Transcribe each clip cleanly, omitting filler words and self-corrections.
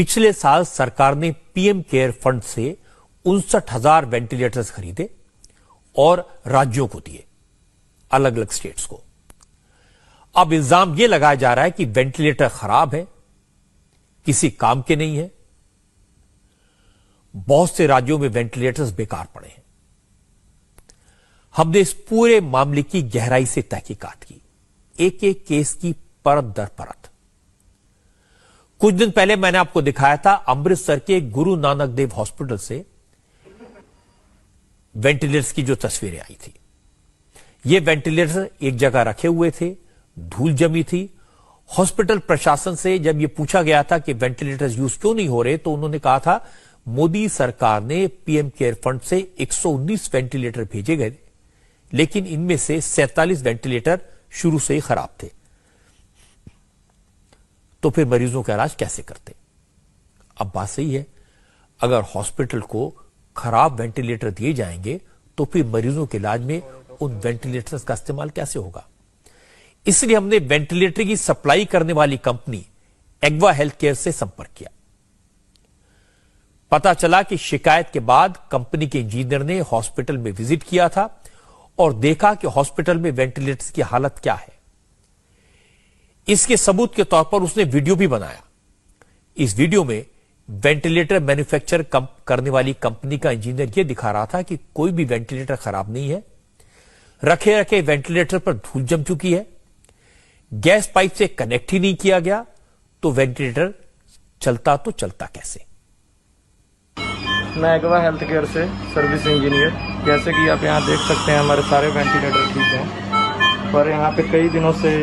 पिछले साल सरकार ने पीएम केयर फंड से 59,000 वेंटिलेटर्स खरीदे और राज्यों को दिए, अलग अलग स्टेट्स को। अब इल्जाम यह लगाया जा रहा है कि वेंटिलेटर खराब है, किसी काम के नहीं है। बहुत से राज्यों में वेंटिलेटर्स बेकार पड़े हैं। हमने इस पूरे मामले की गहराई से तहकीकात की, एक एक केस की परत दर परत। कुछ दिन पहले मैंने आपको दिखाया था अमृतसर के गुरु नानक देव हॉस्पिटल से वेंटिलेटर्स की जो तस्वीरें आई थी। ये वेंटिलेटर एक जगह रखे हुए थे, धूल जमी थी। हॉस्पिटल प्रशासन से जब ये पूछा गया था कि वेंटिलेटर्स यूज क्यों नहीं हो रहे, तो उन्होंने कहा था मोदी सरकार ने पीएम केयर फंड से 119 वेंटिलेटर भेजे गए, लेकिन इनमें से 47 वेंटिलेटर शुरू से ही खराब थे। तो फिर मरीजों का इलाज कैसे करते? अब बात सही है, अगर हॉस्पिटल को खराब वेंटिलेटर दिए जाएंगे तो फिर मरीजों के इलाज में उन वेंटिलेटर्स का इस्तेमाल कैसे होगा? इसलिए हमने वेंटिलेटर की सप्लाई करने वाली कंपनी एग्वा हेल्थ केयर से संपर्क किया। पता चला कि शिकायत के बाद कंपनी के इंजीनियर ने हॉस्पिटल में विजिट किया था और देखा कि हॉस्पिटल में वेंटिलेटर्स की हालत क्या है। इसके सबूत के तौर पर उसने वीडियो भी बनाया। इस वीडियो में वेंटिलेटर मैन्युफैक्चर करने वाली कंपनी का इंजीनियर यह दिखा रहा था कि कोई भी वेंटिलेटर खराब नहीं है, रखे रखे वेंटिलेटर पर धूल जम चुकी है, गैस पाइप से कनेक्ट ही नहीं किया गया, तो वेंटिलेटर चलता तो चलता कैसे? मैं एग्वा हेल्थ केयर से सर्विस इंजीनियर। जैसे कि आप यहाँ देख सकते हैं हमारे सारे वेंटिलेटर ठीक हैं, पर यहाँ पे कई दिनों से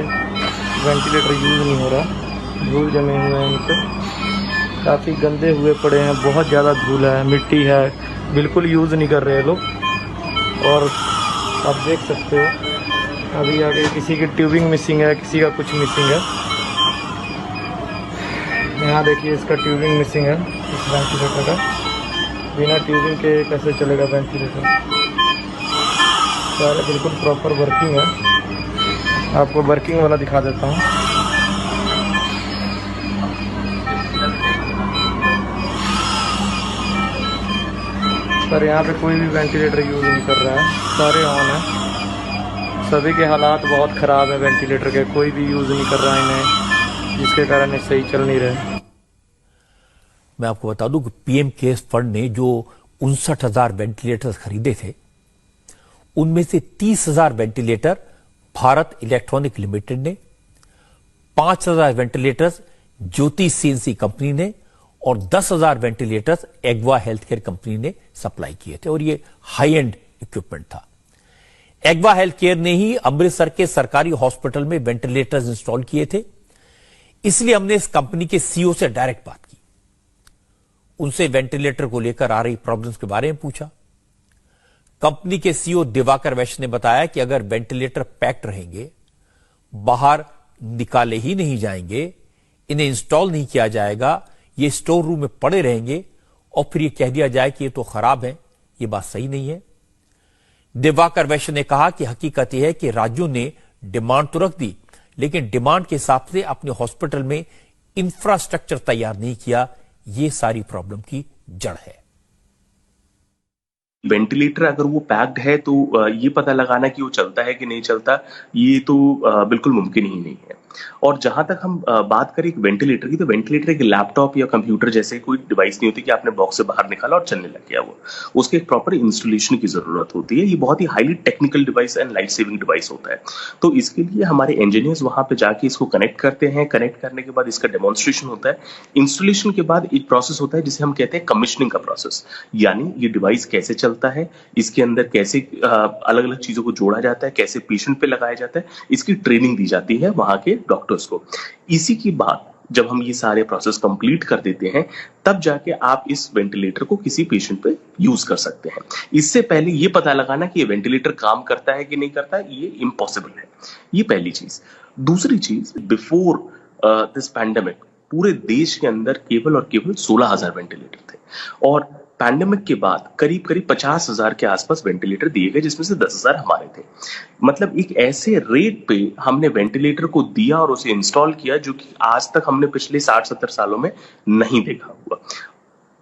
वेंटिलेटर यूज़ नहीं हो रहा। धूल जमे हुए हैं, इन पर काफ़ी गंदे हुए पड़े हैं, बहुत ज़्यादा धूल है, मिट्टी है, बिल्कुल यूज़ नहीं कर रहे लोग। और आप देख सकते हो अभी आगे किसी की ट्यूबिंग मिसिंग है, किसी का कुछ मिसिंग है। यहाँ देखिए इसका ट्यूबिंग मिसिंग है, इस वेंटिलेटर का। बिना ट्यूबिंग के कैसे चलेगा वेंटिलेटर? सारे बिल्कुल प्रॉपर वर्किंग है। आपको वर्किंग वाला दिखा देता हूँ। पर यहाँ पे कोई भी वेंटिलेटर यूज़ नहीं कर रहा है, सारे ऑन है। सभी के हालात बहुत ख़राब है वेंटिलेटर के, कोई भी यूज़ नहीं कर रहा है इन्हें, जिसके कारण ये सही चल नहीं रहे। मैं आपको बता दूं कि पीएम केयर्स फंड ने जो 59,000 वेंटिलेटर्स खरीदे थे, उनमें से 30,000 वेंटिलेटर भारत इलेक्ट्रॉनिक लिमिटेड ने, 5,000 वेंटिलेटर्स ज्योति सीएनसी कंपनी ने और 10,000 वेंटिलेटर्स एग्वा हेल्थ केयर कंपनी ने सप्लाई किए थे। और ये हाई एंड इक्विपमेंट था। एग्वा हेल्थ केयर ने ही अमृतसर के सरकारी हॉस्पिटल में वेंटिलेटर्स इंस्टॉल किए थे। इसलिए हमने इस कंपनी के सीईओ से डायरेक्ट बात की, उनसे वेंटिलेटर को लेकर आ रही प्रॉब्लम्स के बारे में पूछा। कंपनी के सीईओ दिवाकर वैश्य ने बताया कि अगर वेंटिलेटर पैक्ड रहेंगे, बाहर निकाले ही नहीं जाएंगे, इन्हें इंस्टॉल नहीं किया जाएगा, ये स्टोर रूम में पड़े रहेंगे और फिर ये कह दिया जाए कि ये तो खराब है, ये बात सही नहीं है। दिवाकर वैश्य ने कहा कि हकीकत यह है कि राज्यों ने डिमांड तो रख दी, लेकिन डिमांड के हिसाब से अपने हॉस्पिटल में इंफ्रास्ट्रक्चर तैयार नहीं किया। ये सारी प्रॉब्लम की जड़ है। वेंटिलेटर अगर वो पैक्ड है तो ये पता लगाना कि वो चलता है कि नहीं चलता, ये तो बिल्कुल मुमकिन ही नहीं है। और जहां तक हम बात करें एक वेंटिलेटर की, तो वेंटिलेटर एक लैपटॉप या कंप्यूटर जैसे कोई डिवाइस नहीं होती कि आपने बॉक्स से बाहर निकाला और चलने लग गया। वो उसके एक प्रॉपर इंस्टॉलेशन की जरूरत होती है। ये बहुत ही highly technical device and life saving device होता है। तो इसके लिए हमारे इंजीनियर्स वहां पे जाके इसको कनेक्ट करते हैं। कनेक्ट करने के बाद इसका डेमोन्स्ट्रेशन होता है। इंस्टॉलेशन के बाद एक प्रोसेस होता है जिसे हम कहते हैं कमीशनिंग का प्रोसेस, यानी ये डिवाइस कैसे चलता है, इसके अंदर कैसे अलग अलग चीजों को जोड़ा जाता है, कैसे पेशेंट पे लगाया जाता है, इसकी ट्रेनिंग दी जाती है वहां के डॉक्टर्स को। इसी की बात जब हम ये सारे प्रोसेस कंप्लीट कर देते हैं, तब जाके आप इस वेंटिलेटर को किसी पेशेंट पे यूज कर सकते हैं। इससे पहले ये पता लगाना कि ये वेंटिलेटर काम करता है कि नहीं करता है, ये इम्पॉसिबल है। ये पहली चीज। दूसरी चीज, बिफोर दिस पैंडेमिक पूरे देश के अंदर केवल और केवल 16,000 वेंटिलेटर थे और पैंडेमिक के बाद करीब करीब 50,000 के आसपास वेंटिलेटर दिए गए, जिसमें से 10,000 हमारे थे। मतलब एक ऐसे रेट पे हमने वेंटिलेटर को दिया और उसे इंस्टॉल किया जो कि आज तक हमने पिछले 60-70 सालों में नहीं देखा हुआ।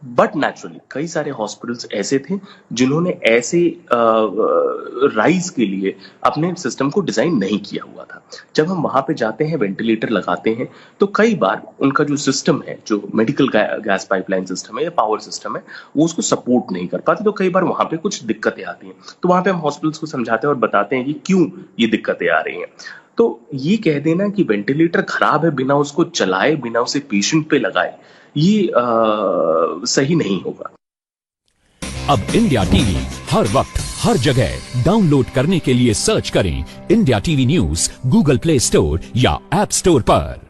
बट नेचुरली कई सारे हॉस्पिटल्स ऐसे थे जिन्होंने ऐसे राइज के लिए अपने सिस्टम को डिजाइन नहीं किया हुआ था। जब हम वहां पे जाते हैं, वेंटिलेटर लगाते हैं, तो कई बार उनका जो सिस्टम है, जो मेडिकल गैस पाइपलाइन सिस्टम है या पावर सिस्टम है, वो उसको सपोर्ट नहीं कर पाते। तो कई बार वहां पे कुछ दिक्कतें आती हैं। तो वहां पे हम हॉस्पिटल्स को समझाते हैं और बताते हैं कि क्यों ये दिक्कतें आ रही हैं। तो ये कह देना कि वेंटिलेटर खराब है बिना उसको चलाए, बिना उसे पेशेंट पे लगाए, ये सही नहीं होगा। अब इंडिया टीवी हर वक्त हर जगह डाउनलोड करने के लिए सर्च करें India TV news Google play store या ऐप स्टोर पर।